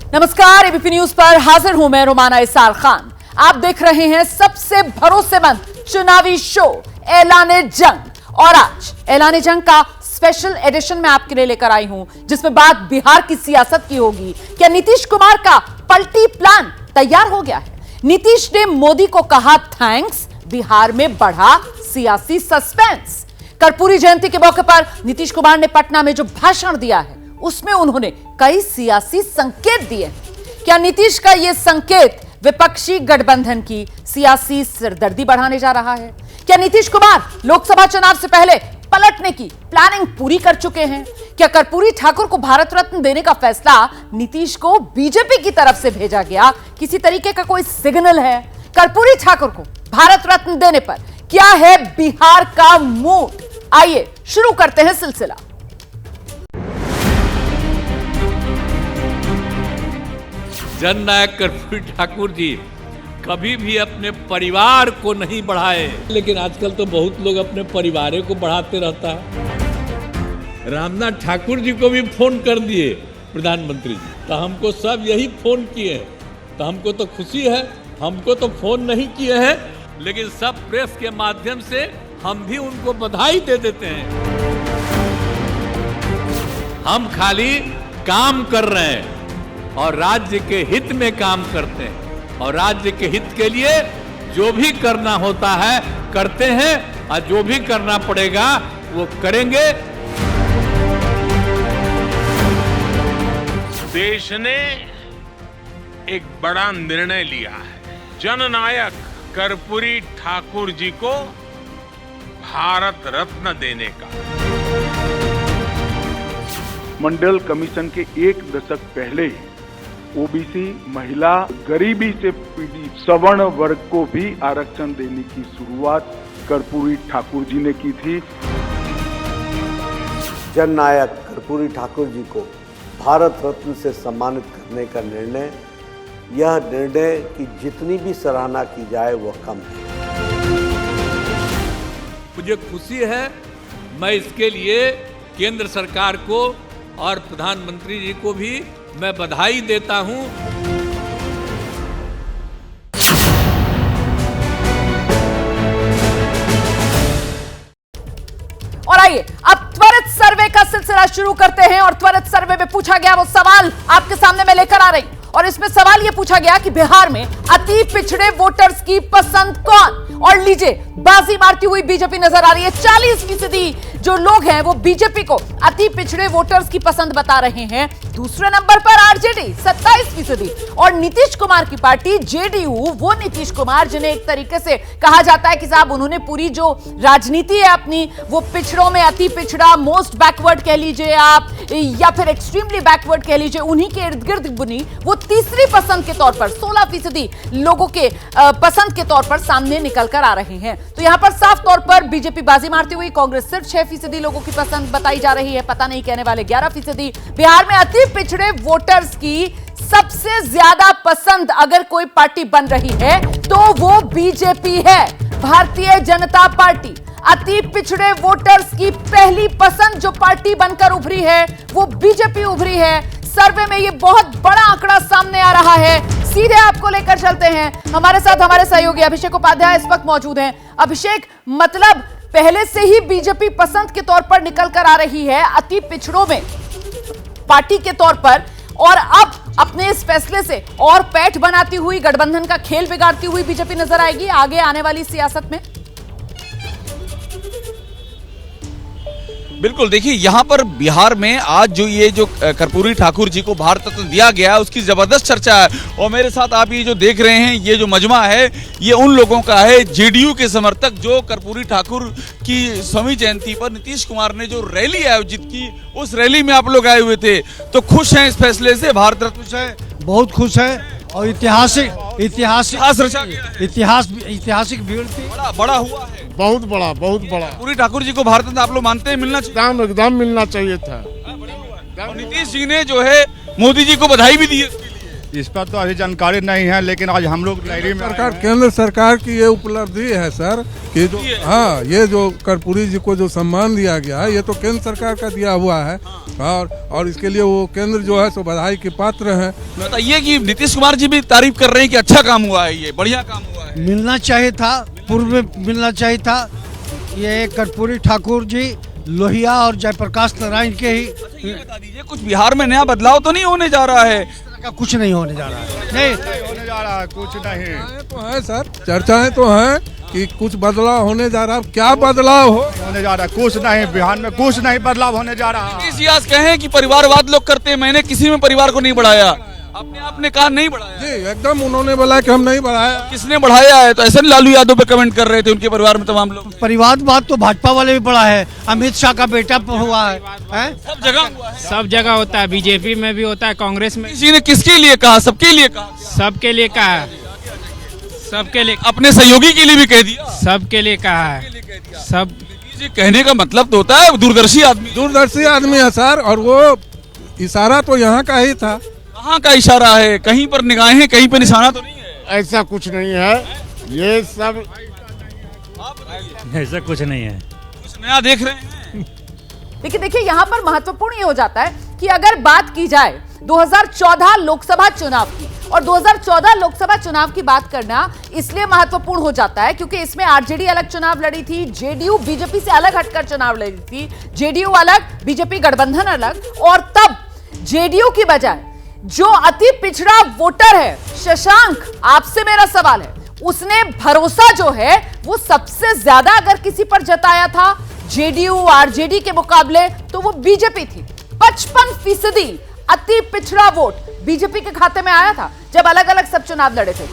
नमस्कार, ABP news पर हाजिर हूं मैं रोमाना इसार खान। आप देख रहे हैं सबसे भरोसेमंद चुनावी शो ऐलाने जंग। और आज ऐलाने जंग का स्पेशल एडिशन मैं आपके लिए लेकर आई हूं, जिसमें बात बिहार की सियासत की होगी। क्या नीतीश कुमार का पलटी प्लान तैयार हो गया है? नीतीश ने मोदी को कहा थैंक्स, बिहार में बढ़ा सियासी सस्पेंस। कर्पूरी जयंती के मौके पर नीतीश कुमार ने पटना में जो भाषण दिया है उसमें उन्होंने कई सियासी संकेत दिए। क्या नीतीश का यह संकेत विपक्षी गठबंधन की सियासी सिरदर्दी बढ़ाने जा रहा है? क्या नीतीश कुमार लोकसभा चुनाव से पहले पलटने की प्लानिंग पूरी कर चुके हैं? क्या कर्पूरी ठाकुर को भारत रत्न देने का फैसला नीतीश को बीजेपी की तरफ से भेजा गया किसी तरीके का कोई सिग्नल है? कर्पूरी ठाकुर को भारत रत्न देने पर क्या है बिहार का मूड? आइए शुरू करते हैं सिलसिला। जननायक कर्पूरी ठाकुर जी कभी भी अपने परिवार को नहीं बढ़ाए, लेकिन आजकल तो बहुत लोग अपने परिवार को बढ़ाते रहता है। रामनाथ ठाकुर जी को भी फोन कर दिए प्रधानमंत्री जी, तो हमको सब यही फोन किए, तो हमको तो खुशी है। हमको तो फोन नहीं किए हैं, लेकिन सब प्रेस के माध्यम से हम भी उनको बधाई दे देते हैं। हम खाली काम कर रहे हैं और राज्य के हित में काम करते हैं, और राज्य के हित के लिए जो भी करना होता है करते हैं, और जो भी करना पड़ेगा वो करेंगे। देश ने एक बड़ा निर्णय लिया है, जननायक कर्पूरी ठाकुर जी को भारत रत्न देने का। मंडल कमीशन के एक दशक पहले ओबीसी, महिला, गरीबी से पीड़ित सवर्ण वर्ग को भी आरक्षण देने की शुरुआत कर्पूरी ठाकुर जी ने की थी। जननायक कर्पूरी ठाकुर जी को भारत रत्न से सम्मानित करने का निर्णय, यह निर्णय की जितनी भी सराहना की जाए वह कम है। मुझे खुशी है, मैं इसके लिए केंद्र सरकार को और प्रधानमंत्री जी को भी मैं बधाई देता हूं। और आइए अब त्वरित सर्वे का सिलसिला शुरू करते हैं। और त्वरित सर्वे में पूछा गया वो सवाल आपके सामने मैं लेकर आ रही हूं, और इसमें सवाल यह पूछा गया कि बिहार में अति पिछड़े वोटर्स की पसंद कौन? और लीजिए, बाजी मारती हुई बीजेपी नजर आ रही है। 40% जो लोग हैं वो बीजेपी को अति पिछड़े वोटर्स की पसंद बता रहे हैं। दूसरे नंबर पर आरजेडी 27%, और नीतीश कुमार की पार्टी जेडीयू, वो नीतीश कुमार जिन्हें एक तरीके से कहा जाता है कि साहब उन्होंने पूरी जो राजनीति है अपनी वो पिछड़ों में अति पिछड़ा, मोस्ट बैकवर्ड कह लीजिए आप, या फिर एक्सट्रीमली बैकवर्ड कह लीजिए, उन्हीं के इर्द गिर्द बुनी, वो तीसरी पसंद के तौर पर 16% लोगों के पसंद के तौर पर सामने निकल कर आ रहे हैं। तो यहां पर साफ तौर पर बीजेपी बाजी मारती हुई, कांग्रेस सिर्फ 6% लोगों की पसंद बताई जा रही है, पता नहीं कहने वाले 11%। बिहार में अति पिछड़े वोटर्स की सबसे ज्यादा पसंद अगर कोई पार्टी बन रही है तो वो बीजेपी है, भारतीय जनता पार्टी। अति पिछड़े वोटर्स की पहली पसंद जो पार्टी बनकर उभरी है वो बीजेपी उभरी है। सर्वे में ये बहुत बड़ा आंकड़ा सामने आ रहा है। सीधे आपको लेकर चलते हैं, हमारे साथ हमारे सहयोगी अभिषेक उपाध्याय इस वक्त मौजूद हैं। अभिषेक, मतलब पहले से ही बीजेपी पसंद के तौर पर निकल कर आ रही है अति पिछड़ों में पार्टी के तौर पर, और अब अपने इस फैसले से और पैठ बनाती हुई, गठबंधन का खेल बिगाड़ती हुई बीजेपी नजर आएगी आगे आने वाली सियासत में। बिल्कुल, देखिए यहाँ पर बिहार में आज जो कर्पूरी ठाकुर जी को भारत रत्न दिया गया है उसकी जबरदस्त चर्चा है। और मेरे साथ आप ये जो देख रहे हैं, ये जो मजमा है ये उन लोगों का है, जेडीयू के समर्थक, जो कर्पूरी ठाकुर की स्वामी जयंती पर नीतीश कुमार ने जो रैली आयोजित की, उस रैली में आप लोग आए हुए थे। तो खुश हैं इस फैसले से? भारत रत्न है, बहुत खुश है, और ऐतिहासिक बड़ा हुआ है, बहुत बड़ा। कर्पूरी ठाकुर जी को भारत रत्न आप लोग मानते हैं मिलना चाहिए? एकदम मिलना चाहिए था। और नीतीश जी ने जो है मोदी जी को बधाई भी दी है। इस पर तो अभी जानकारी नहीं है, लेकिन आज हम लोग डायरी में सरकार, केंद्र सरकार की ये उपलब्धि है सर कि जो ये जो कर्पूरी जी को जो सम्मान दिया गया है, ये तो केंद्र सरकार का दिया हुआ है और इसके लिए वो केंद्र जो है सो बधाई के पात्र हैं। बताइए कि नीतीश कुमार जी भी तारीफ कर रहे हैं कि अच्छा काम हुआ है, ये बढ़िया काम हुआ है। मिलना चाहिए था, पूर्व में मिलना चाहिए था। ये कर्पूरी ठाकुर जी लोहिया और जयप्रकाश नारायण के ही। ये बता दीजिए, कुछ बिहार में नया बदलाव तो नहीं होने जा रहा है? का कुछ नहीं होने जा रहा है, नहीं होने जा रहा है, कुछ नहीं तो है सर, चर्चाएं तो हैं कि कुछ बदलाव होने जा रहा है। क्या बदलाव होने जा रहा है? कुछ नहीं, बिहार में कुछ नहीं बदलाव होने जा रहा है। इतिहास कहें कि परिवारवाद लोग करते हैं, मैंने किसी में परिवार को नहीं बढ़ाया, अपने आपने कहा नहीं बढ़ाया। जी एकदम, उन्होंने बोला कि हम नहीं बढ़ाया। किसने बढ़ाया है? तो ऐसे लालू यादव पे कमेंट कर रहे थे, उनके परिवार में तमाम लोग। परिवारवाद तो भाजपा वाले भी बड़ा है, अमित शाह का बेटा हुआ है, सब जगह हुआ है। सब जगह होता है, बीजेपी में भी होता है, कांग्रेस में। किसी ने किसके लिए कहा? सबके लिए कहा? सबके लिए कहा है, सबके लिए, अपने सहयोगी के लिए भी कह दिया, सबके लिए कहा है, सब। जी कहने का मतलब तो होता है दूरदर्शी आदमी है सर, और वो इशारा तो यहाँ का ही था। कहाँ का इशारा है? कहीं पर निगाहें, कहीं पर निशाना तो नहीं है? ऐसा कुछ नहीं है, ये सब ऐसा कुछ नहीं है, कुछ नया देख रहे हैं। लेकिन देखिए यहाँ पर महत्वपूर्ण ये हो जाता है कि अगर बात की जाए 2014 लोकसभा चुनाव की, और 2014 लोकसभा चुनाव की बात करना इसलिए महत्वपूर्ण हो जाता है क्योंकि इसमें आरजेडी अलग चुनाव लड़ी थी, जेडीयू बीजेपी से अलग हटकर चुनाव लड़ी थी, जेडीयू अलग, बीजेपी गठबंधन अलग, और तब जेडीयू की बजाय जो अति पिछड़ा वोटर है शशांक, आपसे मेरा सवाल है, उसने भरोसा जो है वो सबसे ज्यादा अगर किसी पर जताया था जेडीयू आरजेडी के मुकाबले तो वो बीजेपी थी। 55% अति पिछड़ा वोट बीजेपी के खाते में आया था जब अलग अलग सब चुनाव लड़े थे।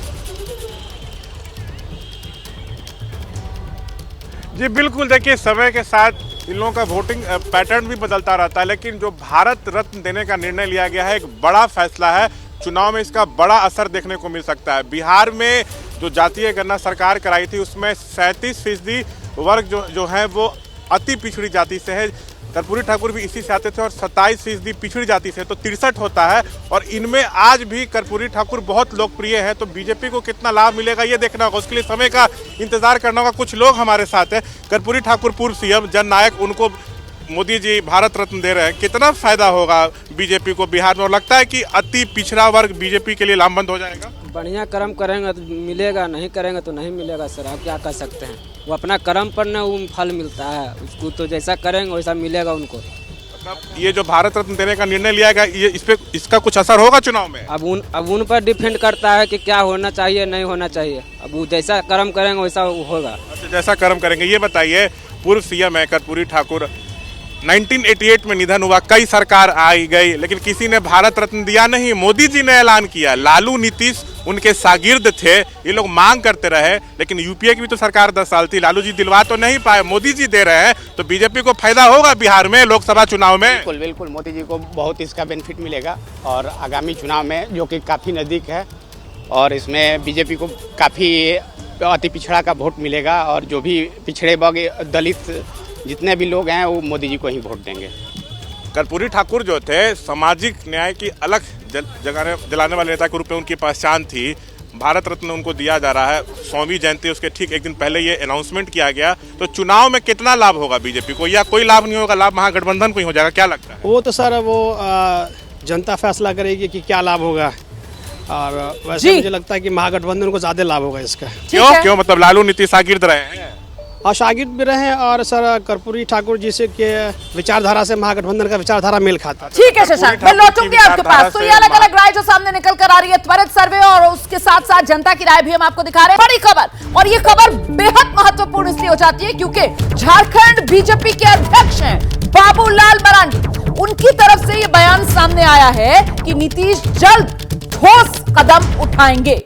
जी बिल्कुल, देखिए समय के साथ इन लोगों का वोटिंग पैटर्न भी बदलता रहता है, लेकिन जो भारत रत्न देने का निर्णय लिया गया है एक बड़ा फैसला है। चुनाव में इसका बड़ा असर देखने को मिल सकता है। बिहार में जो जातीय गणना सरकार कराई थी उसमें 37% वर्ग जो है वो अति पिछड़ी जाति से है। कर्पूरी ठाकुर भी इसी से आते थे और 27% पिछड़ी जाति से, तो 63 होता है। और इनमें आज भी कर्पूरी ठाकुर बहुत लोकप्रिय है, तो बीजेपी को कितना लाभ मिलेगा ये देखना होगा, उसके लिए समय का इंतजार करना होगा। कुछ लोग हमारे साथ हैं, कर्पूरी ठाकुर पूर्व सीएम जननायक, उनको मोदी जी भारत रत्न दे रहे हैं, कितना फायदा होगा बीजेपी को बिहार में? और लगता है कि अति पिछड़ा वर्ग बीजेपी के लिए लामबंद हो जाएगा? बढ़िया कर्म करेंगे तो मिलेगा, नहीं करेंगे तो नहीं मिलेगा सर, आप क्या कर सकते हैं। वो अपना कर्म पर न वो फल मिलता है, उसको तो जैसा करेंगे वैसा मिलेगा उनको। मतलब ये जो भारत रत्न देने का निर्णय लिया गया, ये इस पे इसका कुछ असर होगा चुनाव में? अब उन पर डिपेंड करता है कि क्या होना चाहिए नहीं होना चाहिए। अब वो जैसा कर्म करेंगे वैसा होगा। अच्छा, जैसा कर्म करेंगे। ये बताइए, पूर्व सीएम है कर्पूरी ठाकुर, 1988 में निधन हुआ, कई सरकार आई गई, लेकिन किसी ने भारत रत्न दिया नहीं। मोदी जी ने ऐलान किया, लालू नीतीश उनके शागिर्द थे, ये लोग मांग करते रहे, लेकिन यूपीए की भी तो सरकार 10 साल थी, लालू जी दिलवा तो नहीं पाए, मोदी जी दे रहे हैं, तो बीजेपी को फायदा होगा बिहार में लोकसभा चुनाव में? बिल्कुल बिल्कुल, मोदी जी को बहुत इसका बेनिफिट मिलेगा और आगामी चुनाव में जो कि काफ़ी नज़दीक है, और इसमें बीजेपी को काफ़ी अति पिछड़ा का वोट मिलेगा, और जो भी पिछड़े वर्ग दलित जितने भी लोग हैं वो मोदी जी को ही वोट देंगे। कर्पूरी ठाकुर जो थे सामाजिक न्याय की अलग जगह दिलाने वाले नेता के रूप में उनकी पहचान थी। भारत रत्न उनको दिया जा रहा है, 100वीं जयंती उसके ठीक एक दिन पहले ये अनाउंसमेंट किया गया, तो चुनाव में कितना लाभ होगा बीजेपी को, या कोई लाभ नहीं होगा, लाभ महागठबंधन को ही हो जाएगा? क्या लगता है? वो तो सर वो जनता फैसला करेगी कि क्या लाभ होगा, और वैसे मुझे लगता है कि महागठबंधन को ज़्यादा लाभ होगा इसका। क्यों? मतलब लालू नीतीश शागिर्द रहे हैं और शागिर्द भी रहे, और सर कर्पूरी ठाकुर जी से के विचारधारा से महागठबंधन का विचारधारा मेल खाता है। ठीक है शशांक, मैं लौटूंगी आपके पास। तो ये अलग अलग राय जो सामने निकल कर आ रही है, त्वरित सर्वे और उसके साथ साथ जनता की राय भी हम आपको दिखा रहे हैं। बड़ी खबर, और ये खबर बेहद महत्वपूर्ण इसलिए हो जाती है क्योंकि झारखंड बीजेपी के अध्यक्ष हैं बाबूलाल मरांडी, उनकी तरफ से ये बयान सामने आया है कि नीतीश जल्द ठोस कदम उठाएंगे।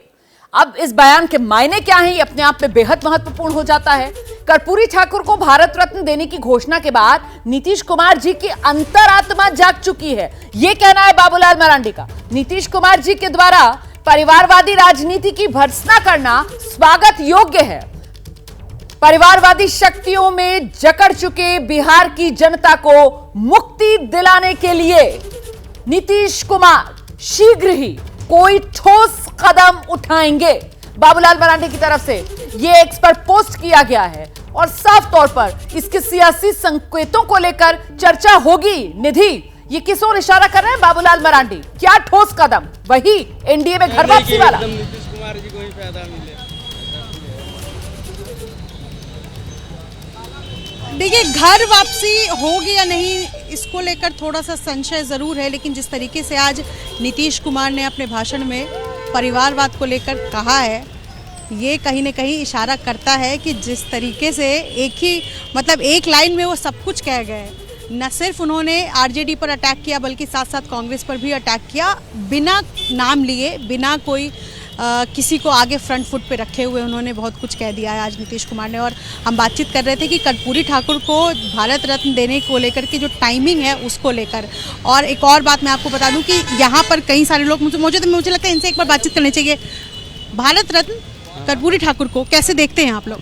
अब इस बयान के मायने क्या हैं, ये अपने आप में बेहद महत्वपूर्ण हो जाता है। कर्पूरी ठाकुर को भारत रत्न देने की घोषणा के बाद नीतीश कुमार जी की अंतरात्मा जाग चुकी है, यह कहना है बाबूलाल मरांडी का। नीतीश कुमार जी के द्वारा परिवारवादी राजनीति की भर्त्सना करना स्वागत योग्य है। परिवारवादी शक्तियों में जकड़ चुके बिहार की जनता को मुक्ति दिलाने के लिए नीतीश कुमार शीघ्र ही कोई ठोस कदम उठाएंगे। बाबूलाल मरांडी की तरफ से यह एक्सपर्ट पोस्ट किया गया है और साफ तौर पर इसके सियासी संकेतों को लेकर चर्चा होगी। निधि, ये किस ओर इशारा कर रहे हैं बाबूलाल मरांडी? क्या ठोस कदम? वही एनडीए में घर वापसी वाला? नीतीश कुमार जी को ही फायदा मिले। देखिए, घर वापसी होगी या नहीं इसको लेकर थोड़ा सा संशय जरूर है, लेकिन जिस तरीके से आज नीतीश कुमार ने अपने भाषण में परिवारवाद को लेकर कहा है, ये कहीं न कहीं इशारा करता है कि जिस तरीके से एक लाइन में वो सब कुछ कह गए। न सिर्फ उन्होंने आरजेडी पर अटैक किया बल्कि साथ साथ कांग्रेस पर भी अटैक किया, बिना नाम लिए, बिना कोई किसी को आगे फ्रंट फुट पे रखे हुए उन्होंने बहुत कुछ कह दिया है आज नीतीश कुमार ने। और हम बातचीत कर रहे थे कि कर्पूरी ठाकुर को भारत रत्न देने को लेकर के जो टाइमिंग है उसको लेकर। और एक और बात मैं आपको बता दूं कि यहाँ पर कई सारे लोग मुझे लगता है इनसे एक बार बातचीत करनी चाहिए। भारत रत्न कर्पूरी ठाकुर को कैसे देखते हैं आप लोग?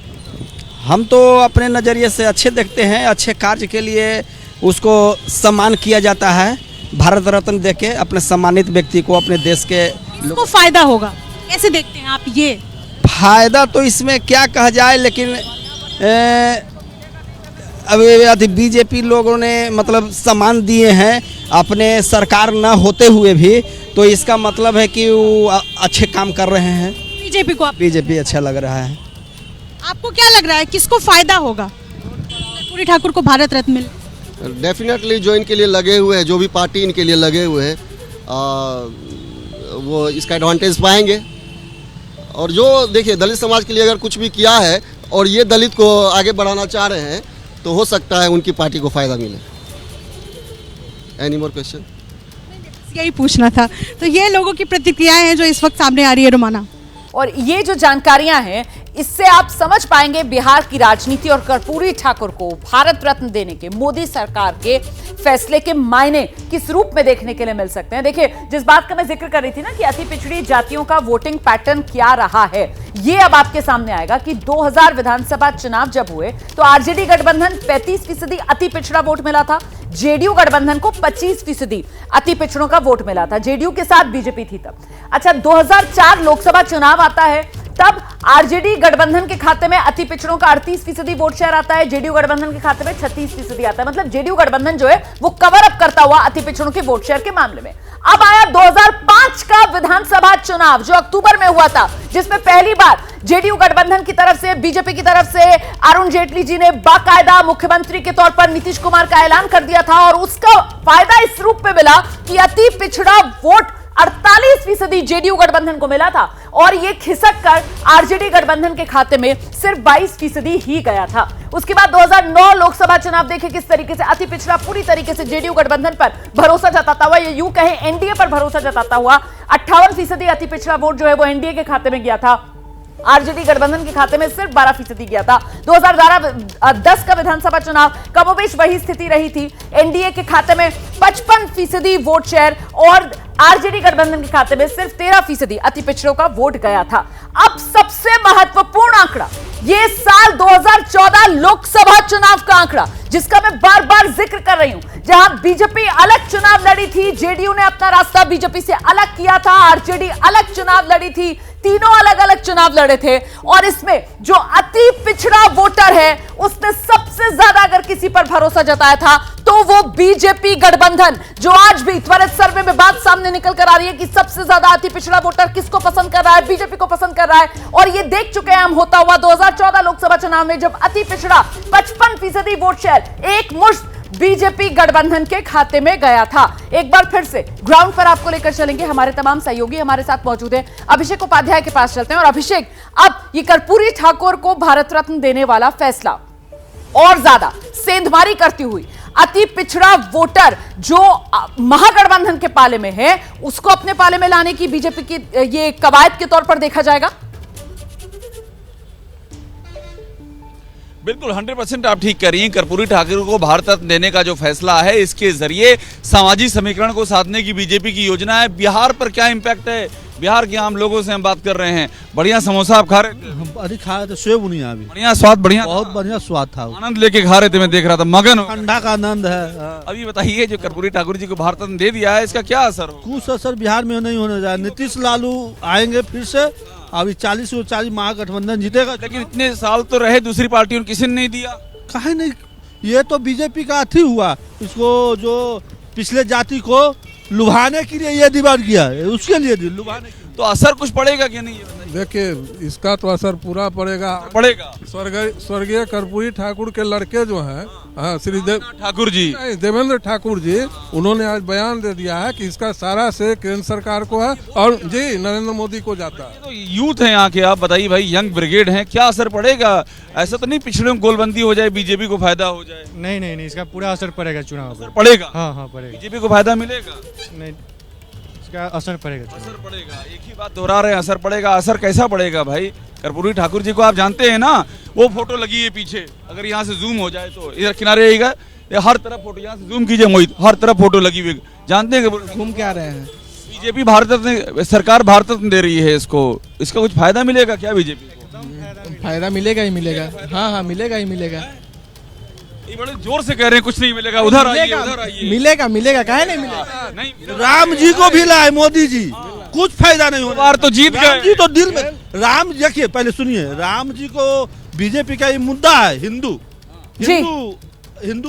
हम तो अपने नज़रिए से अच्छे देखते हैं। अच्छे कार्य के लिए उसको सम्मान किया जाता है। भारत रत्न देके अपने सम्मानित व्यक्ति को अपने देश के इसको फायदा होगा, कैसे देखते हैं आप? ये फायदा तो इसमें क्या कहा जाए, लेकिन अभी बीजेपी लोगों ने मतलब सम्मान दिए हैं अपने सरकार न होते हुए भी, तो इसका मतलब है कि वो अच्छे काम कर रहे हैं। बीजेपी अच्छा लग रहा है। आपको क्या लग रहा है किसको फायदा होगा कर्पूरी ठाकुर को भारत रत्न मिले? डेफिनेटली जो इनके लिए लगे हुए हैं, जो भी पार्टी इनके लिए लगे हुए हैं, वो इसका एडवांटेज पाएंगे। और जो देखिए दलित समाज के लिए अगर कुछ भी किया है और ये दलित को आगे बढ़ाना चाह रहे हैं तो हो सकता है उनकी पार्टी को फायदा मिले। Any more question? यही पूछना था। तो ये लोगों की प्रतिक्रियाएं हैं जो इस वक्त सामने आ रही है रोमाना। और ये जो जानकारियां हैं इससे आप समझ पाएंगे बिहार की राजनीति और कर्पूरी ठाकुर को भारत रत्न देने के मोदी सरकार के फैसले के मायने किस रूप में देखने के लिए मिल सकते हैं। देखिए, जिस बात का मैं जिक्र कर रही थी ना कि अति पिछड़ी जातियों का वोटिंग पैटर्न क्या रहा है, ये अब आपके सामने आएगा कि 2000 विधानसभा चुनाव जब हुए तो आरजेडी गठबंधन 35% अति पिछड़ा वोट मिला था, जेडीयू गठबंधन को 25% अति पिछड़ों का वोट मिला था। जेडीयू के साथ बीजेपी थी तब। अच्छा, 2004 लोकसभा चुनाव आता है, तब आरजेडी गठबंधन के खाते में अति पिछड़ों का 38% वोट शेयर आता है, जेडीयू गठबंधन के खाते में 36% आता है। मतलब जेडीयू गठबंधन जो है वो कवर अप करता हुआ अति पिछड़ों के वोट शेयर के मामले में। अब आया 2005 का विधानसभा चुनाव जो अक्टूबर में हुआ था, जिसमें पहली बार जेडीयू गठबंधन की तरफ से, बीजेपी की तरफ से अरुण जेटली जी ने बाकायदा मुख्यमंत्री के तौर पर नीतीश कुमार का ऐलान कर दिया था। और उसका फायदा इस रूप में मिला कि अति पिछड़ा वोट 48% जेडीयू गठबंधन को मिला था और यह खिसक कर आरजेडी गठबंधन के खाते में सिर्फ 22% ही गया था। उसके बाद 2009 लोकसभा चुनाव देखे किस तरीके से अति पिछड़ा पूरी तरीके से जेडीयू गठबंधन पर भरोसा जताता हुआ, यूं कहें एनडीए पर भरोसा जताता हुआ 58% अति पिछड़ा वोट जो है वो एनडीए के खाते में गया था, आरजेडी गठबंधन के खाते में सिर्फ 12% गया था। 2010 का विधानसभा चुनाव कमोबेश वही स्थिति रही थी, एनडीए के खाते में 55% वोट शेयर और आरजेडी गठबंधन के खाते में सिर्फ 13% अति पिछड़ों का वोट गया था। अब सबसे महत्वपूर्ण आंकड़ा, ये साल 2014 लोकसभा चुनाव का आंकड़ा, जिसका मैं बार बार जिक्र कर रही हूं, जहां बीजेपी अलग चुनाव लड़ी थी, जेडीयू ने अपना रास्ता बीजेपी से अलग किया था, आरजेडी अलग चुनाव लड़ी थी, तीनों अलग अलग चुनाव लड़े थे। और इसमें जो अति पिछड़ा वोटर है उसने सबसे ज्यादा अगर किसी पर भरोसा जताया था तो वो बीजेपी गठबंधन, जो आज भी त्वरित सर्वे में बात सामने निकल कर आ रही है कि सबसे ज्यादा अति पिछड़ा वोटर किसको पसंद कर रहा है, बीजेपी को पसंद कर रहा है। और ये देख चुके हैं हम होता हुआ 2014 लोकसभा चुनाव में, जब अति पिछड़ा 55% वोट शेयर एक मुश्त बीजेपी गठबंधन के खाते में गया था। एक बार फिर से ग्राउंड पर आपको लेकर चलेंगे, हमारे तमाम सहयोगी हमारे साथ मौजूद हैं। अभिषेक उपाध्याय के पास चलते हैं। और अभिषेक, अब ये कर्पूरी ठाकुर को भारत रत्न देने वाला फैसला और ज्यादा सेंधमारी करती हुई अति पिछड़ा वोटर जो महागठबंधन के पाले में है उसको अपने पाले में लाने की बीजेपी की ये कवायद के तौर पर देखा जाएगा। बिल्कुल 100% आप ठीक कर रही हैं। कर्पूरी ठाकुर को भारत रत्न देने का जो फैसला है, इसके जरिए सामाजिक समीकरण को साधने की बीजेपी की योजना है। बिहार पर क्या इंपैक्ट है बिहार के आम लोगों से हम बात कर रहे हैं। बढ़िया समोसा आप खा रहे थे? अरे खाया तो सेव बुनिया अभी बढ़िया स्वाद, बढ़िया बहुत बढ़िया स्वाद था, आनंद लेके खा रहे थे, मैं देख रहा था, मगन हो। ठंडा का आनंद है। अभी बताइए, जो कर्पूरी ठाकुर जी को भारत रत्न दे दिया है, इसका क्या असर हो? कुछ असर बिहार में नहीं होने जा। नीतीश लालू आएंगे फिर से, अभी 40 महागठबंधन जीतेगा। लेकिन इतने साल तो रहे दूसरी पार्टियों ने, किसी ने नहीं दिया। काहे नहीं, ये तो बीजेपी का अथी हुआ, इसको जो पिछले जाति को लुभाने के लिए ये दीवार किया है, उसके लिए लुभाने। तो असर कुछ पड़ेगा क्या नहीं? देखिए, इसका तो असर पूरा पड़ेगा। स्वर्गीय कर्पूरी ठाकुर के लड़के जो हैं, श्री ठाकुर जी, देवेंद्र ठाकुर जी, उन्होंने आज बयान दे दिया है कि इसका सारा से केंद्र सरकार को है और जी नरेंद्र मोदी को जाता है। तो यूथ है यहाँ के, आप बताइए भाई, यंग ब्रिगेड है, क्या असर पड़ेगा? ऐसा तो नहीं पिछड़े में गोलबंदी हो जाए, बीजेपी को फायदा हो जाए? नहीं, इसका पूरा असर पड़ेगा चुनाव पर। पड़ेगा? हाँ पड़ेगा। बीजेपी को फायदा मिलेगा? नहीं, इसका असर पड़ेगा। असर पड़ेगा, एक ही बात दोहरा रहे हैं, असर पड़ेगा। असर कैसा पड़ेगा भाई? कर्पूरी ठाकुर जी को आप जानते हैं ना, वो फोटो लगी है पीछे, अगर यहाँ से जूम हो जाए तो इधर किनारे आएगा, हर तरफ फोटो, यहाँ से जूम कीजिए मोहित, हर तरफ फोटो लगी हुई। जानते हैं घूम क्या रहे हैं? बीजेपी भारत रत्न, सरकार भारत रत्न दे रही है इसको, इसका कुछ फायदा मिलेगा क्या बीजेपी को? फायदा मिलेगा ही मिलेगा। हाँ, मिलेगा ही मिलेगा। ये बड़े जोर से कह रहे हैं कुछ नहीं मिलेगा, उधर आइए, उधर आइए। मिलेगा, काहे नहीं मिलेगा? नहीं, राम जी को भी लाए मोदी जी, कुछ फायदा नहीं हुआ। बार तो जीत गए। राम जी तो दिल में, राम देखिए, पहले सुनिए, राम जी को बीजेपी का ये मुद्दा है, हिंदू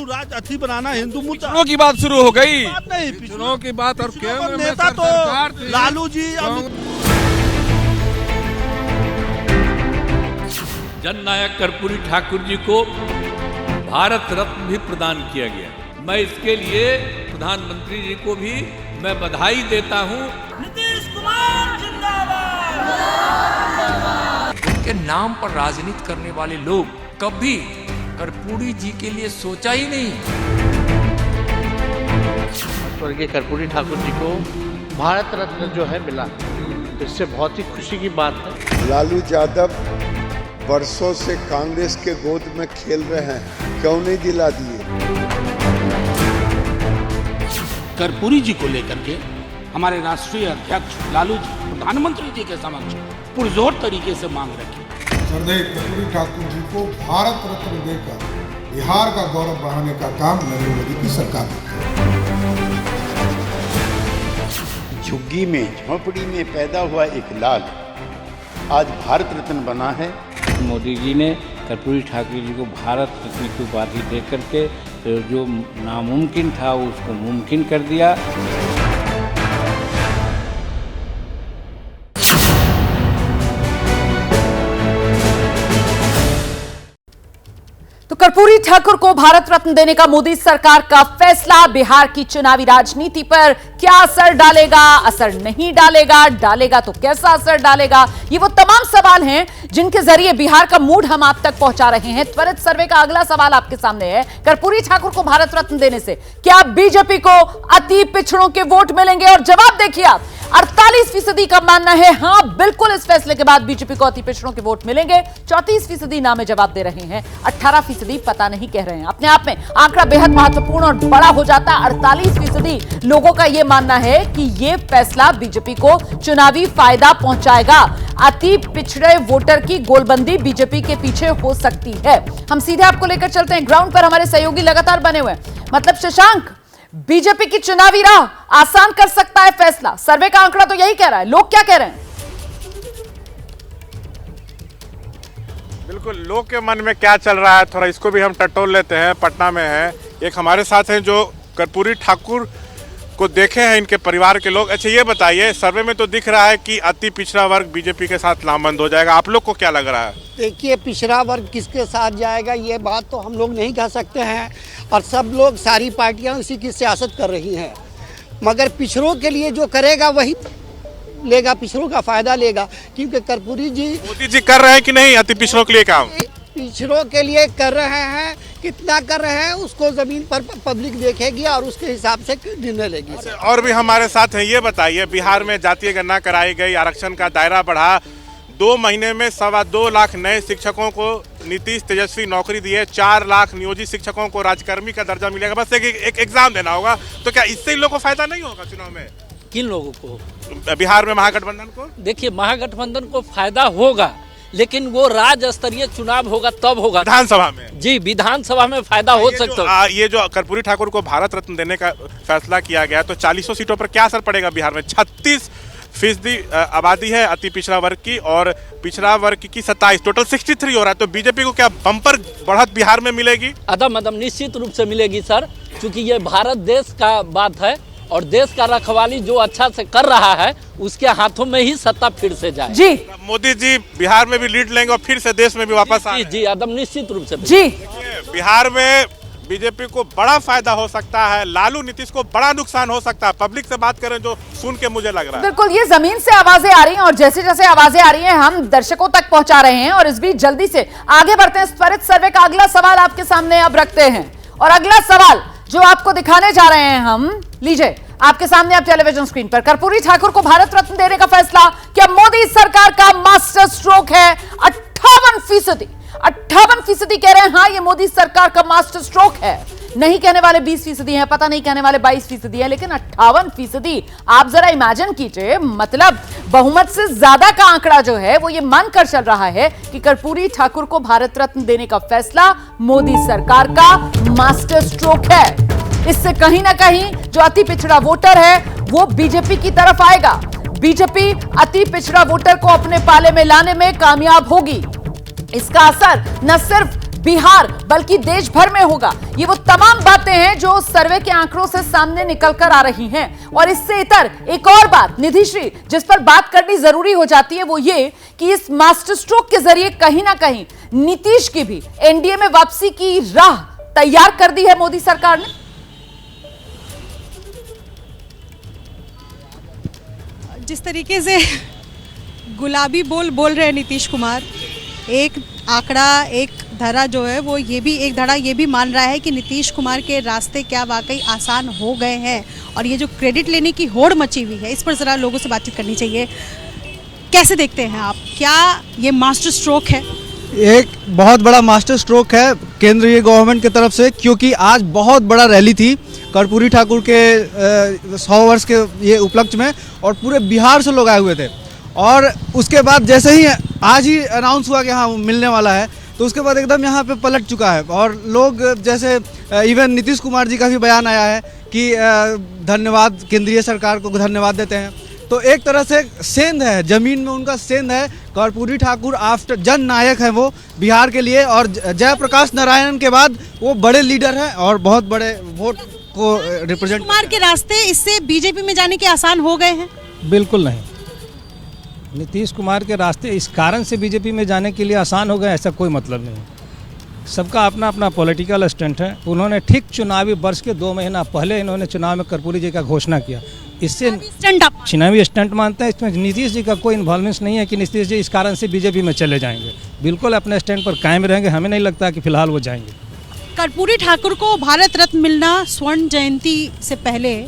राज अथी बनाना, हिंदू मुद्दा। पिछड़ों की बात शुरू हो गई, पिछड़ों की बात, और केंद्र में नेता तो लालू जी। जननायक कर्पूरी ठाकुर जी को भारत रत्न भी प्रदान किया गया। मैं इसके लिए प्रधानमंत्री जी को भी मैं बधाई देता हूं। नीतीश कुमार जिंदाबाद। उनके नाम पर राजनीति करने वाले लोग कभी कर्पूरी जी के लिए सोचा ही नहीं। स्वर्गीय कर्पूरी ठाकुर जी को भारत रत्न जो है मिला, तो इससे बहुत ही खुशी की बात है। लालू यादव वर्षों से कांग्रेस के गोद में खेल रहे हैं, क्यों नहीं दिला दिए? कर्पूरी जी को लेकर के हमारे राष्ट्रीय अध्यक्ष लालू जी प्रधानमंत्री जी के समक्ष पुरजोर तरीके से मांग रखी। स्वर्गीय कर्पूरी ठाकुर जी को भारत रत्न देकर बिहार का गौरव बढ़ाने का काम नरेंद्र मोदी की सरकार ने किया। झुग्गी में, झोंपड़ी में पैदा हुआ एक लाल आज भारत रत्न बना है। मोदी जी ने कर्पूरी ठाकुर जी को भारत रत्न की उपाधि दे करके जो नामुमकिन था उसको मुमकिन कर दिया। तो कर्पूरी ठाकुर को भारत रत्न देने का मोदी सरकार का फैसला बिहार की चुनावी राजनीति पर क्या असर डालेगा, असर नहीं डालेगा, डालेगा तो कैसा असर डालेगा, ये वो तमाम सवाल हैं जिनके जरिए बिहार का मूड हम आप तक पहुंचा रहे हैं। त्वरित सर्वे का अगला सवाल आपके सामने है, कर्पूरी ठाकुर को भारत रत्न देने से क्या बीजेपी को अति पिछड़ों के वोट मिलेंगे? और जवाब देखिए आप, 48% का मानना है हां बिल्कुल इस फैसले के बाद बीजेपी को अति पिछड़ों के वोट मिलेंगे। 34% ना में जवाब दे रहे हैं, 18% पता नहीं कह रहे हैं। अपने आप में आंकड़ा बेहद महत्वपूर्ण और बड़ा हो जाता है। 48% लोगों का यह मानना है कि यह फैसला बीजेपी को चुनावी फायदा पहुंचाएगा। अति पिछड़े वोटर की गोलबंदी बीजेपी के पीछे हो सकती है। हम सीधे आपको लेकर चलते हैं ग्राउंड पर, हमारे सहयोगी लगातार बने हुए हैं। मतलब शशांक, बीजेपी की चुनावी राह आसान कर सकता है फैसला, सर्वे का आंकड़ा तो यही कह रहा है, लोग क्या कह रहे हैं? बिल्कुल, लोग के मन में क्या चल रहा है थोड़ा इसको भी हम टटोल लेते हैं। पटना में है एक हमारे साथ हैं जो कर्पूरी ठाकुर को देखे हैं, इनके परिवार के लोग। अच्छा ये बताइए, सर्वे में तो दिख रहा है कि अति पिछड़ा वर्ग बीजेपी के साथ लामबंद हो जाएगा, आप लोग को क्या लग रहा है? देखिए, पिछड़ा वर्ग किसके साथ जाएगा ये बात तो हम लोग नहीं कह सकते हैं, और सब लोग, सारी पार्टियां उसी की सियासत कर रही हैं, मगर पिछड़ों के लिए जो करेगा वही लेगा, पिछड़ों का फायदा लेगा। क्योंकि कर्पूरी जी, मोदी जी कर रहे हैं कि नहीं अति पिछड़ों के लिए काम? पिछड़ों के लिए कर रहे हैं, कितना कर रहे हैं उसको जमीन पर पब्लिक देखेगी और उसके हिसाब से निर्णय लेगी। और भी हमारे साथ हैं, ये बताइए, बिहार में जातीय गणना कराई गई, आरक्षण का दायरा बढ़ा, 2 महीने में 2.25 लाख नए शिक्षकों को नीतीश तेजस्वी नौकरी दिए, 4 लाख नियोजित शिक्षकों को राजकर्मी का दर्जा मिलेगा, बस एक एग्जाम देना होगा। तो क्या इससे इन लोगों को फायदा नहीं होगा चुनाव में? किन लोगों को? बिहार में महागठबंधन को? देखिए, महागठबंधन को फायदा होगा, लेकिन वो राज्य स्तरीय चुनाव होगा तब होगा, विधानसभा में। जी, विधानसभा में फायदा हो सकता है। ये जो कर्पूरी ठाकुर को भारत रत्न देने का फैसला किया गया, तो 40 सीटों पर क्या असर पड़ेगा बिहार में? 36% आबादी है अति पिछड़ा वर्ग की, और पिछड़ा वर्ग की 27, टोटल 63 हो रहा है। तो बीजेपी को क्या बम्पर बढ़त बिहार में मिलेगी? अदम निश्चित रूप से मिलेगी सर, क्योंकि ये भारत देश का बात है और देश का रखवाली जो अच्छा से कर रहा है उसके हाथों में ही सत्ता फिर से जाए। जी, मोदी जी बिहार में भी लीड लेंगे और फिर से देश में भी वापस आएंगे। जी, अदम निश्चित रूप से। जी, बिहार में बीजेपी को बड़ा फायदा हो सकता है, लालू नीतीश को बड़ा नुकसान हो सकता है। पब्लिक से बात करें जो सुन के मुझे लग रहा है। बिल्कुल, ये जमीन से आवाजें आ रही हैं और जैसे जैसे आवाजें आ रही हैं हम दर्शकों तक पहुंचा रहे हैं, और इस बीच जल्दी से आगे बढ़ते हैं। त्वरित सर्वे का अगला सवाल आपके सामने अब रखते हैं, और अगला सवाल जो आपको दिखाने जा रहे हैं हम, लीजिए आपके सामने अब टेलीविजन स्क्रीन पर। कर्पूरी ठाकुर को भारत रत्न देने का फैसला क्या मोदी सरकार का मास्टर स्ट्रोक है? 58% कह रहे हैं हाँ, ये मोदी सरकार का मास्टर स्ट्रोक है। नहीं कहने वाले 20% हैं, पता नहीं कहने वाले 22% हैं, लेकिन 58% आप जरा इमेजिन कीजिए, मतलब बहुमत से ज्यादा का आंकड़ा जो है वो ये मानकर चल रहा है कि कर्पूरी ठाकुर को भारत रत्न देने का फैसला मोदी सरकार का मास्टर स्ट्रोक है। इससे कहीं ना कहीं जो अति पिछड़ा वोटर है वो बीजेपी की तरफ आएगा। बीजेपी अति पिछड़ा वोटर को अपने पाले में लाने में कामयाब होगी। इसका असर न सिर्फ बिहार बल्कि देश भर में होगा। ये वो तमाम बातें हैं जो सर्वे के आंकड़ों से सामने निकल कर आ रही हैं। और इससे इतर एक और बात निधिश्री जिस पर बात करनी जरूरी हो जाती है वो ये कि इस मास्टर स्ट्रोक के जरिए कहीं ना कहीं नीतीश की भी एनडीए में वापसी की राह तैयार कर दी है मोदी सरकार ने। जिस तरीके से गुलाबी बोल रहे हैं नीतीश कुमार, एक आंकड़ा, एक धड़ा जो है वो ये भी एक धड़ा ये भी मान रहा है कि नीतीश कुमार के रास्ते क्या वाकई आसान हो गए हैं, और ये जो क्रेडिट लेने की होड़ मची हुई है इस पर ज़रा लोगों से बातचीत करनी चाहिए। कैसे देखते हैं आप, क्या ये मास्टर स्ट्रोक है? एक बहुत बड़ा मास्टर स्ट्रोक है केंद्रीय गवर्नमेंट की तरफ से, क्योंकि आज बहुत बड़ा रैली थी कर्पूरी ठाकुर के 100 वर्ष के ये उपलक्ष्य में, और पूरे बिहार से लोग आए हुए थे। और उसके बाद जैसे ही आज ही अनाउंस हुआ कि हाँ मिलने वाला है, तो उसके बाद एकदम यहाँ पे पलट चुका है। और लोग जैसे इवन नीतीश कुमार जी का भी बयान आया है कि धन्यवाद, केंद्रीय सरकार को धन्यवाद देते हैं। तो एक तरह से सेंध है, जमीन में उनका सेंध है। कर्पूरी ठाकुर आफ्टर जन नायक है वो बिहार के लिए, और जयप्रकाश नारायण के बाद वो बड़े लीडर हैं और बहुत बड़े वोट को रिप्रेजेंट। कुमार के रास्ते इससे बीजेपी में जाने के आसान हो गए हैं? बिल्कुल नहीं। नीतीश कुमार के रास्ते इस कारण से बीजेपी में जाने के लिए आसान हो गए, ऐसा कोई मतलब नहीं। सबका अपना अपना पॉलिटिकल स्टंट है। उन्होंने ठीक चुनावी वर्ष के 2 महीना पहले इन्होंने चुनाव में कर्पूरी जी का घोषणा किया। इससे चुनावी स्टंट मानते हैं, इसमें नीतीश जी का कोई इन्वॉल्वमेंट नहीं है कि नीतीश जी इस कारण से बीजेपी में चले जाएंगे। बिल्कुल अपने स्टैंड पर कायम रहेंगे। हमें नहीं लगता कि फिलहाल वो जाएंगे। कर्पूरी ठाकुर को भारत रत्न मिलना स्वर्ण जयंती से पहले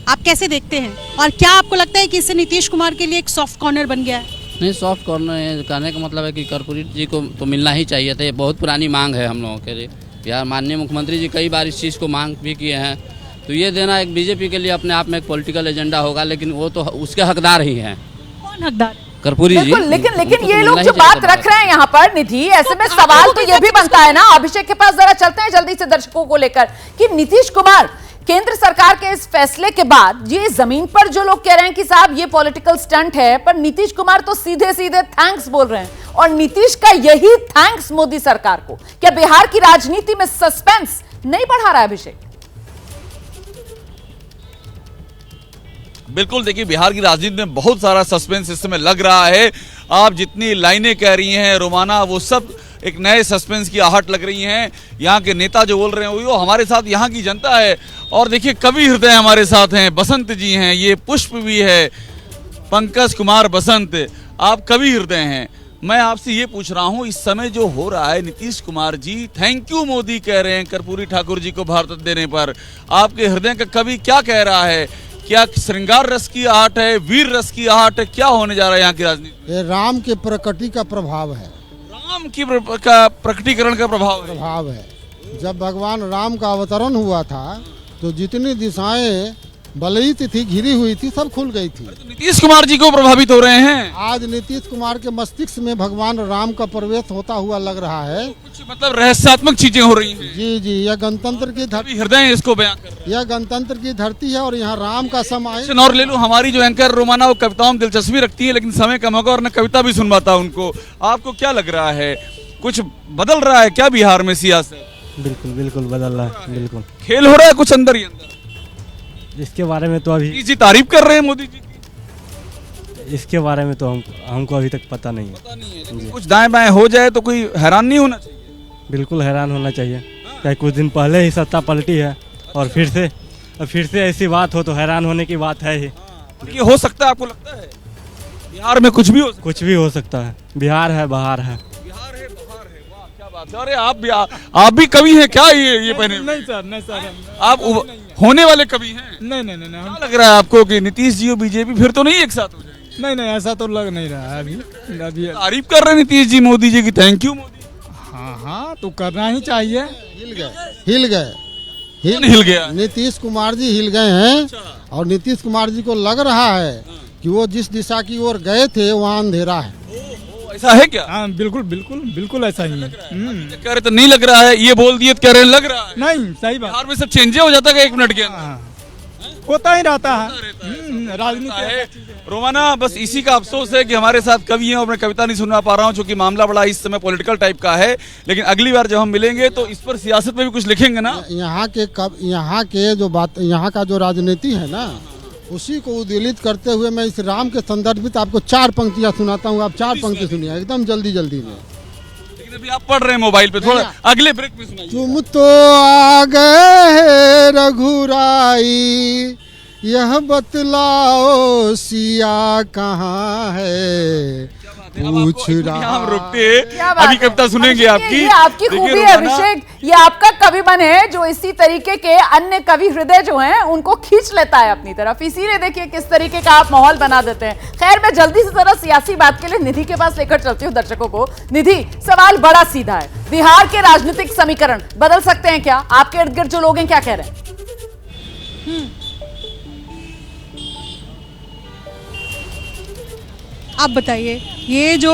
आप कैसे देखते हैं, और क्या आपको लगता है कि इससे नीतीश कुमार के लिए एक सॉफ्ट कॉर्नर बन गया है? नहीं, सॉफ्ट कॉर्नर कहने का मतलब है कि कर्पूरी जी को तो मिलना ही चाहिए था। ये बहुत पुरानी मांग है हम लोगों के लिए। बिहार माननीय मुख्यमंत्री जी कई बार इस चीज़ को मांग भी किए हैं, तो ये देना एक बीजेपी के लिए अपने आप में एक पॉलिटिकल एजेंडा होगा, लेकिन वो तो उसके हकदार ही हैं। कौन हकदार? कर्पूरी जी। लेकिन ये लोग जो बात रख रहे हैं यहाँ पर निधि, ऐसे में सवाल तो ये भी बनता है ना, अभिषेक के पास जरा चलते हैं जल्दी से दर्शकों को लेकर, कि नीतीश कुमार केंद्र सरकार के इस फैसले के बाद ये जमीन पर जो लोग कह रहे हैं कि साहब ये पॉलिटिकल स्टंट है, पर नीतीश कुमार तो सीधे सीधे थैंक्स बोल रहे हैं, और नीतीश का यही थैंक्स मोदी सरकार को क्या बिहार की राजनीति में सस्पेंस नहीं बढ़ा रहा है? अभिषेक, बिल्कुल, देखिए बिहार की राजनीति में बहुत सारा सस्पेंस इस समय लग रहा है। आप जितनी लाइनें कह रही हैं रोमाना, वो सब एक नए सस्पेंस की आहट लग रही हैं। यहाँ के नेता जो बोल रहे हैं वो हमारे साथ यहाँ की जनता है। और देखिए कवि हृदय हमारे साथ हैं, बसंत जी हैं, ये पुष्प भी है, पंकज कुमार बसंत, आप कवि हृदय हैं। मैं आपसे ये पूछ रहा हूँ, इस समय जो हो रहा है, नीतीश कुमार जी थैंक यू मोदी कह रहे हैं कर्पूरी ठाकुर जी को भारत देने पर, आपके हृदय का कवि क्या कह रहा है? क्या श्रृंगार रस की आहट है, वीर रस की आहट है, क्या होने जा रहा है यहाँ की राजनीति? ये राम के प्रकटी का प्रभाव है। राम की प्रकटीकरण का प्रभाव है। जब भगवान राम का अवतरण हुआ था तो जितनी दिशाएं बलई थी, घिरी हुई थी, सब खुल गई थी। नीतीश कुमार जी को प्रभावित हो रहे हैं। आज नीतीश कुमार के मस्तिष्क में भगवान राम का प्रवेश होता हुआ लग रहा है। कुछ मतलब रहस्यात्मक चीजें हो रही हैं। जी जी, यह गणतंत्र की धरती, हृदय इसको बयां कर रहे हैं। यह गणतंत्र की धरती है और यहाँ राम का समय। और ले लो, हमारी जो एंकर रोमाना वो कविताओं में दिलचस्पी रखती है, लेकिन समय कम होगा और न कविता भी सुन पाता उनको। आपको क्या लग रहा है, कुछ बदल रहा है क्या बिहार में सियासत? बिल्कुल बिल्कुल बदल रहा है, बिल्कुल खेल हो रहा है कुछ अंदर ही अंदर। इसके बारे में तो अभी जी तारीफ कर रहे हैं मोदी जी की। इसके बारे में तो हमको अभी तक पता नहीं है। कुछ दाएं बाएं हो जाए तो कोई हैरान नहीं होना चाहिए। बिल्कुल हैरान होना चाहिए, क्या कुछ दिन पहले ही सत्ता पलटी है और फिर से ऐसी बात हो तो हैरान होने की बात है ही। ये हो सकता है, आपको लगता है बिहार में कुछ भी हो सकता है। बिहार है, बहार है। अरे आप भी कवि हैं क्या? ये पहने? नहीं सर आप होने वाले कवि हैं? नहीं क्या लग रहा है आपको कि नीतीश जी और बीजेपी फिर तो नहीं एक साथ हो जाएंगे? नहीं ऐसा तो लग नहीं रहा है अभी। तारीफ कर रहे हैं नीतीश जी मोदी जी की, थैंक यू मोदी। हाँ तो करना ही चाहिए। हिल गया नीतीश कुमार जी हिल गए हैं। और नीतीश कुमार जी को लग रहा है कि वो जिस दिशा की ओर गए थे वहाँ अंधेरा है। ऐसा है क्या? हाँ बिल्कुल ऐसा ही है। कह रहे तो नहीं लग रहा है, ये बोल दिए तो कह रहे लग रहा है। नहीं सही बात। बिहार में सब चेंज हो जाता है 1 मिनट के अंदर। होता ही रहता है राजनीति। रोमाना, बस इसी का अफसोस है कि हमारे साथ कवि हैं और मैं कविता नहीं सुनवा पा रहा हूँ, क्योंकि मामला बड़ा इस समय पॉलिटिकल टाइप का है। लेकिन अगली बार जब हम मिलेंगे तो इस पर सियासत में भी कुछ लिखेंगे ना। यहाँ का जो राजनीति है ना, उसी को उद्वेलित करते हुए मैं इस राम के संदर्भित आपको 4 पंक्तियां सुनाता हूँ। आप 4 पंक्ति सुनिए एकदम जल्दी में। लेकिन अभी आप पढ़ रहे हैं मोबाइल पे, थोड़ा अगले ब्रेक में सुनाइए। तुम तो आ गए रघुराई, यह बतलाओ सिया कहाँ है, पूछ रहा। हम रुकते अभी कविता सुनेंगे आपकी। ये आपकी खूबी है अभिषेक, ये आपका कवि मन है जो इसी तरीके के अन्य कवि हृदय जो हैं उनको खींच लेता है अपनी तरफ। इसीलिए देखिए किस तरीके का आप माहौल बना देते हैं। खैर, मैं जल्दी से जरा सियासी बात के लिए निधि के पास लेकर चलती हूँ दर्शकों को। निधि, सवाल बड़ा सीधा है, बिहार के राजनीतिक समीकरण बदल सकते हैं क्या? आपके इर्द गिर्द जो लोग हैं क्या कह रहे हैं? आप बताइए, ये जो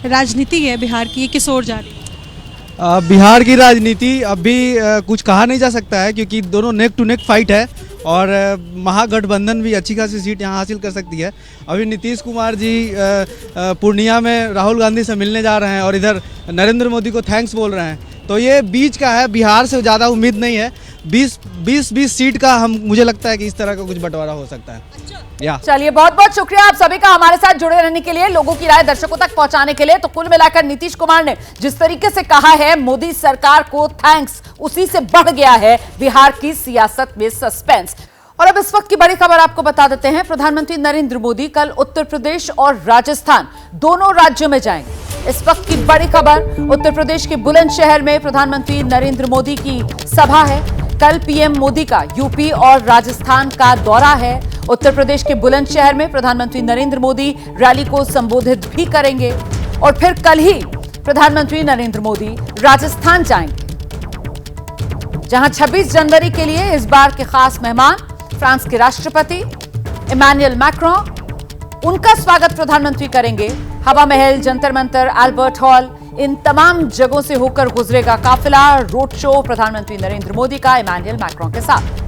राजनीति है बिहार की, ये किस ओर जा रही है? बिहार की राजनीति अभी कुछ कहा नहीं जा सकता है, क्योंकि दोनों नेक टू नेक फाइट है और महागठबंधन भी अच्छी खासी सीट यहाँ हासिल कर सकती है। अभी नीतीश कुमार जी पूर्णिया में राहुल गांधी से मिलने जा रहे हैं और इधर नरेंद्र मोदी को थैंक्स बोल रहे हैं। तो ये बीच का है, बिहार से ज़्यादा उम्मीद नहीं है। 20 सीट का मुझे लगता है कि इस तरह का कुछ बंटवारा हो सकता है। चलिए, बहुत बहुत शुक्रिया आप सभी का हमारे साथ जुड़े रहने के लिए, लोगों की राय दर्शकों तक पहुंचाने के लिए। तो कुल मिलाकर नीतीश कुमार ने जिस तरीके से कहा है मोदी सरकार को थैंक्स, उसी से बढ़ गया है बिहार की सियासत में सस्पेंस। और अब इस वक्त की बड़ी खबर आपको बता देते हैं। प्रधानमंत्री नरेंद्र मोदी कल उत्तर प्रदेश और राजस्थान दोनों राज्यों में जाएंगे। इस वक्त की बड़ी खबर, उत्तर प्रदेश के बुलंदशहर में प्रधानमंत्री नरेंद्र मोदी की सभा है। कल पीएम मोदी का यूपी और राजस्थान का दौरा है। उत्तर प्रदेश के बुलंदशहर में प्रधानमंत्री नरेंद्र मोदी रैली को संबोधित भी करेंगे और फिर कल ही प्रधानमंत्री नरेंद्र मोदी राजस्थान जाएंगे, जहां 26 जनवरी के लिए इस बार के खास मेहमान फ्रांस के राष्ट्रपति इमैनुअल मैक्रोन, उनका स्वागत प्रधानमंत्री करेंगे। हवा महल, जंतर मंतर, अल्बर्ट हॉल, इन तमाम जगहों से होकर गुजरेगा काफिला, रोड शो प्रधानमंत्री नरेंद्र मोदी का इमैनुअल मैक्रोन के साथ।